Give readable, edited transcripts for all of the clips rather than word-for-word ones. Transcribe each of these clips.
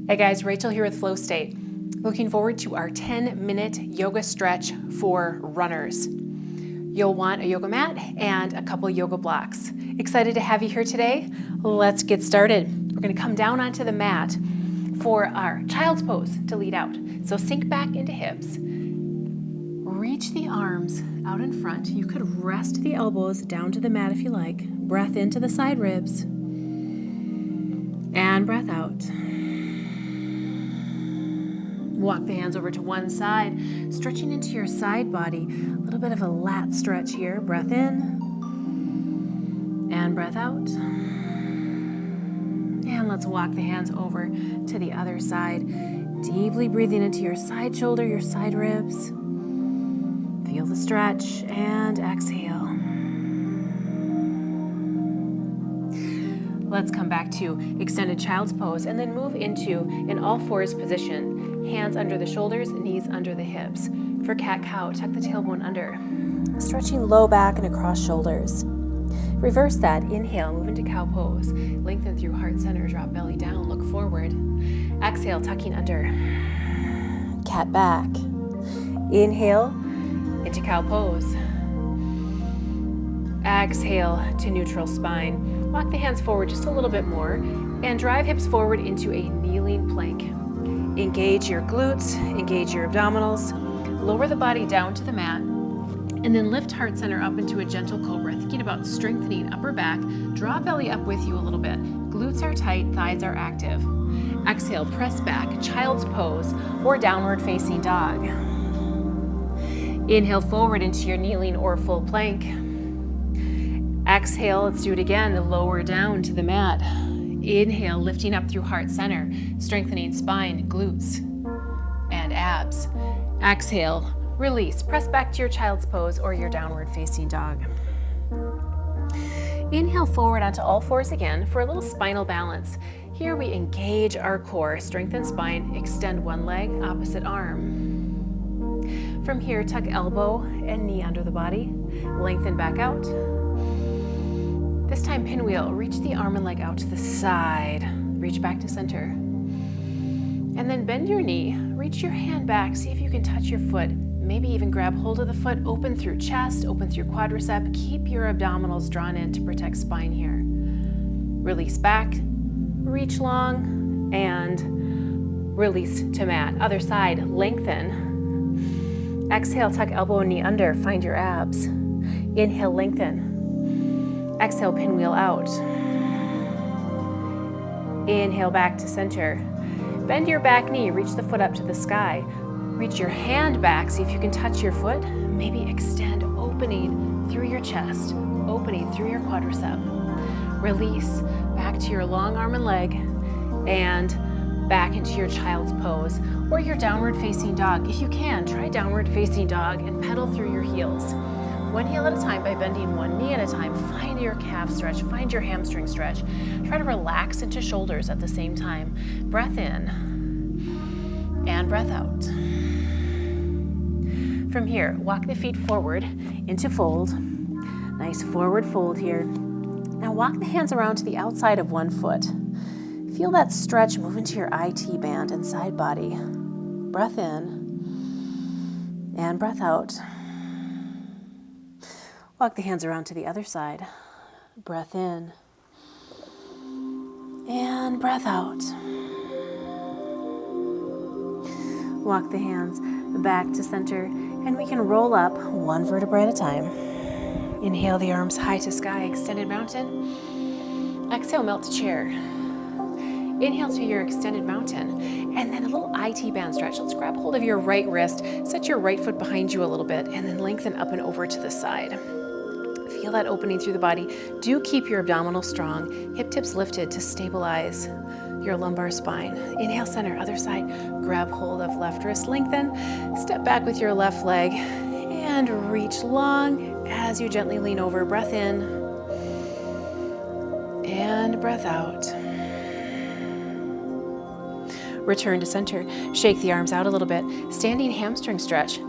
Hey guys, Rachel here with Flow State. Looking forward to our 10-minute yoga stretch for runners. You'll want a yoga mat and a couple yoga blocks. Excited to have you here today? Let's get started. We're going to come down onto the mat for our child's pose to lead out. So sink back into hips. Reach the arms out in front. You could rest the elbows down to the mat if you like. Breath into the side ribs. And breath out. Walk the hands over to one side, stretching into your side body. A little bit of a lat stretch here. Breath in and breath out. And let's walk the hands over to the other side. Deeply breathing into your side shoulder, your side ribs. Feel the stretch and exhale. Let's come back to extended child's pose and then move into an all fours position. Hands under the shoulders, knees under the hips. For cat-cow, tuck the tailbone under. Stretching low back and across shoulders. Reverse that. Inhale, move into cow pose. Lengthen through heart center, drop belly down, look forward. Exhale, tucking under. Cat back. Inhale into cow pose. Exhale to neutral spine. Walk the hands forward just a little bit more and drive hips forward into a kneeling plank. Engage your glutes, engage your abdominals, lower the body down to the mat, and then lift heart center up into a gentle cobra, thinking about strengthening upper back. Draw belly up with you a little bit. Glutes are tight, thighs are active. Exhale, press back, child's pose, or downward facing dog. Inhale forward into your kneeling or full plank. Exhale, let's do it again, lower down to the mat. Inhale, lifting up through heart center, strengthening spine, glutes, and abs. Exhale, release, press back to your child's pose or your downward facing dog. Inhale forward onto all fours again for a little spinal balance. Here we engage our core, strengthen spine, extend one leg, opposite arm. From here, tuck elbow and knee under the body, lengthen back out. This time, pinwheel, reach the arm and leg out to the side. Reach back to center. And then bend your knee, reach your hand back, see if you can touch your foot. Maybe even grab hold of the foot, open through chest, open through quadricep. Keep your abdominals drawn in to protect spine here. Release back, reach long, and release to mat. Other side, lengthen. Exhale, tuck elbow and knee under, find your abs. Inhale, lengthen. Exhale, pinwheel out. Inhale, back to center. Bend your back knee, reach the foot up to the sky. Reach your hand back, see if you can touch your foot. Maybe extend, opening through your chest, opening through your quadricep. Release, back to your long arm and leg, and back into your child's pose, or your downward facing dog. If you can, try downward facing dog and pedal through your heels. One heel at a time by bending one knee at a time. Find your calf stretch, find your hamstring stretch. Try to relax into shoulders at the same time. Breath in and breath out. From here, walk the feet forward into fold. Nice forward fold here. Now walk the hands around to the outside of one foot. Feel that stretch move into your IT band and side body. Breath in and breath out. Walk the hands around to the other side. Breath in and breath out. Walk the hands back to center, and we can roll up one vertebrae at a time. Inhale the arms high to sky, extended mountain. Exhale, melt to chair. Inhale to your extended mountain, and then a little IT band stretch. Let's grab hold of your right wrist, set your right foot behind you a little bit, and then lengthen up and over to the side. Feel that opening through the body. Do keep your abdominals strong, hip tips lifted to stabilize your lumbar spine. Inhale, center, other side. Grab hold of left wrist, lengthen. Step back with your left leg and reach long as you gently lean over. Breath in and breath out. Return to center. Shake the arms out a little bit. Standing hamstring stretch.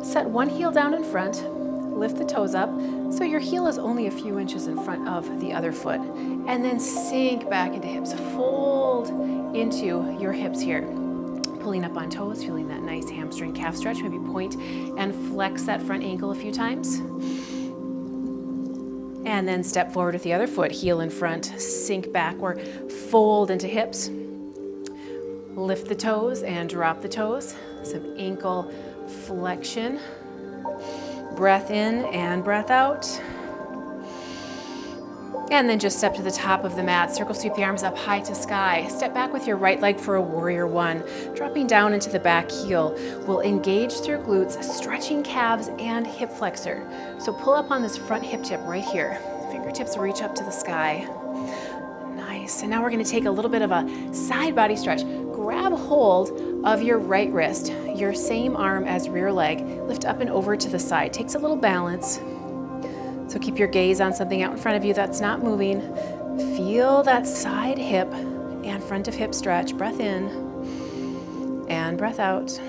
Set one heel down in front. Lift the toes up. So your heel is only a few inches in front of the other foot. And then sink back into hips. Fold into your hips here. Pulling up on toes, feeling that nice hamstring calf stretch. Maybe point and flex that front ankle a few times. And then step forward with the other foot, heel in front, sink back or fold into hips. Lift the toes and drop the toes. Some ankle flexion. Breath in and breath out. And then just step to the top of the mat. Circle sweep the arms up high to sky. Step back with your right leg for a warrior one. Dropping down into the back heel. We'll engage through glutes, stretching calves and hip flexor. So pull up on this front hip tip right here. Fingertips reach up to the sky. Nice. And now we're going to take a little bit of a side body stretch. Grab hold of your right wrist, your same arm as rear leg. Lift up and over to the side. Takes a little balance. So keep your gaze on something out in front of you that's not moving. Feel that side hip and front of hip stretch. Breath in and breath out.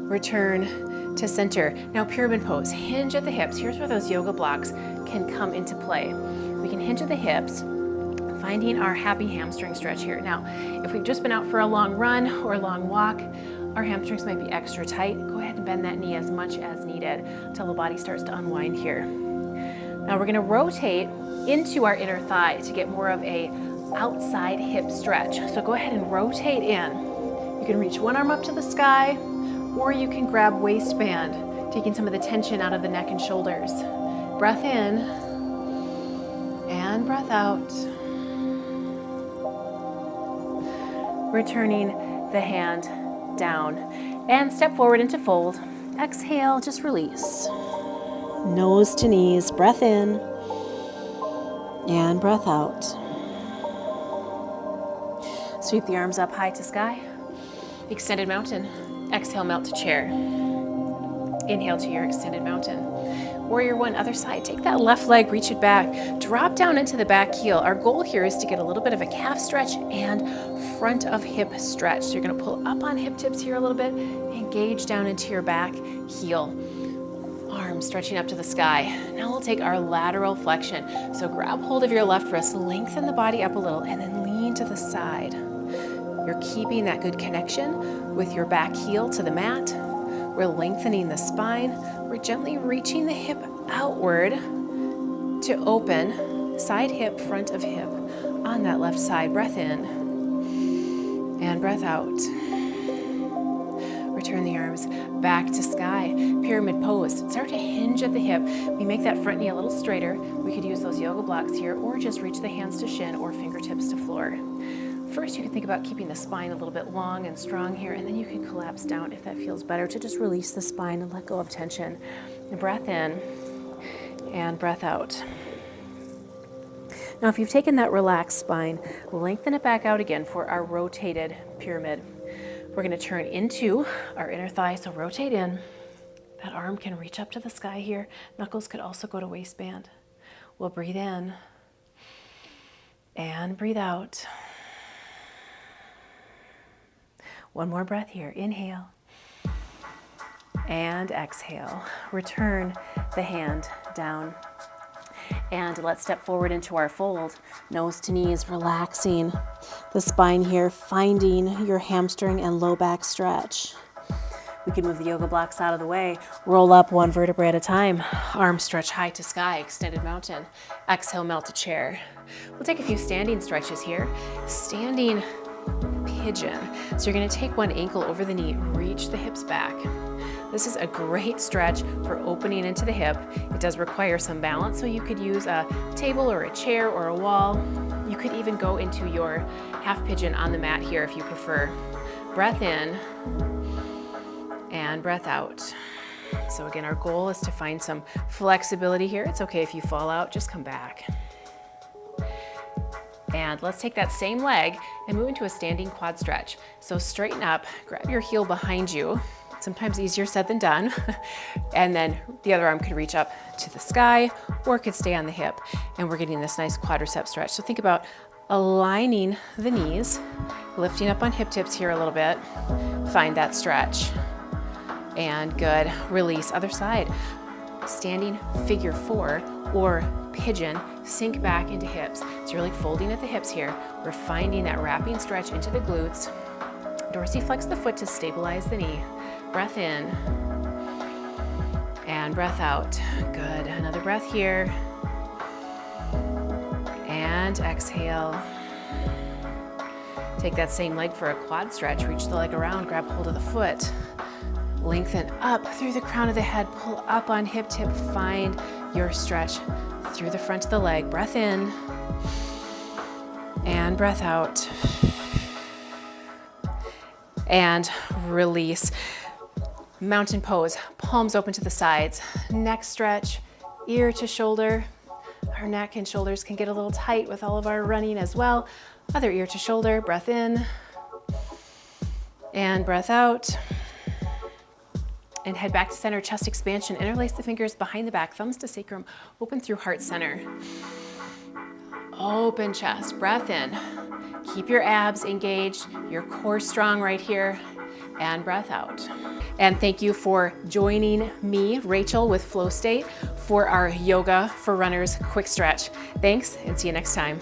Return to center. Now pyramid pose. Hinge at the hips. Here's where those yoga blocks can come into play. We can hinge at the hips, finding our happy hamstring stretch here. Now, if we've just been out for a long run or a long walk, our hamstrings might be extra tight. Go ahead and bend that knee as much as needed until the body starts to unwind here. Now we're gonna rotate into our inner thigh to get more of a outside hip stretch. So go ahead and rotate in. You can reach one arm up to the sky, or you can grab waistband, taking some of the tension out of the neck and shoulders. Breath in and breath out. Returning the hand down and step forward into fold. Exhale, just release. Nose to knees, breath in and breath out. Sweep the arms up high to sky. Extended mountain. Exhale, melt to chair. Inhale to your extended mountain. Warrior one, other side. Take that left leg, reach it back. Drop down into the back heel. Our goal here is to get a little bit of a calf stretch and front of hip stretch. So you're gonna pull up on hip tips here a little bit, engage down into your back heel. Arms stretching up to the sky. Now we'll take our lateral flexion. So grab hold of your left wrist, lengthen the body up a little, and then lean to the side. You're keeping that good connection with your back heel to the mat. We're lengthening the spine. We're gently reaching the hip outward to open. Side hip, front of hip on that left side. Breath in and breath out. Return the arms back to sky. Pyramid pose. Start to hinge at the hip. We make that front knee a little straighter. We could use those yoga blocks here, or just reach the hands to shin or fingertips to floor. First, you can think about keeping the spine a little bit long and strong here, and then you can collapse down if that feels better, to just release the spine and let go of tension. And breath in and breath out. Now, if you've taken that relaxed spine, lengthen it back out again for our rotated pyramid. We're gonna turn into our inner thigh, so rotate in. That arm can reach up to the sky here. Knuckles could also go to waistband. We'll breathe in and breathe out. One more breath here. Inhale and exhale. Return the hand down. And let's step forward into our fold. Nose to knees, relaxing the spine here, finding your hamstring and low back stretch. We can move the yoga blocks out of the way. Roll up one vertebrae at a time. Arms stretch high to sky, extended mountain. Exhale, melt to chair. We'll take a few standing stretches here. Standing pigeon. So you're going to take one ankle over the knee, reach the hips back. This is a great stretch for opening into the hip. It does require some balance, so you could use a table or a chair or a wall. You could even go into your half pigeon on the mat here if you prefer. Breath in and breath out. So again, our goal is to find some flexibility here. It's okay if you fall out, just come back. And let's take that same leg and move into a standing quad stretch. So straighten up, grab your heel behind you. Sometimes easier said than done. And then the other arm could reach up to the sky or could stay on the hip. And we're getting this nice quadricep stretch. So think about aligning the knees, lifting up on hip tips here a little bit. Find that stretch. And good, release, other side. standing figure 4 or pigeon, sink back into hips. So you're like folding at the hips here. We're finding that wrapping stretch into the glutes. Dorsiflex the foot to stabilize the knee. Breath in and breath out. Good. Another breath here. And exhale. Take that same leg for a quad stretch. Reach the leg around, grab hold of the foot. Lengthen up through the crown of the head. Pull up on hip tip. Find your stretch through the front of the leg. Breath in and breath out. And release. Mountain pose, palms open to the sides. Neck stretch, ear to shoulder. Our neck and shoulders can get a little tight with all of our running as well. Other ear to shoulder, breath in and breath out. And head back to center, chest expansion. Interlace the fingers behind the back, thumbs to sacrum, open through heart center. Open chest, breath in. Keep your abs engaged, your core strong right here, and breath out. And thank you for joining me, Rachel, with Flow State for our Yoga for Runners quick stretch. Thanks, and see you next time.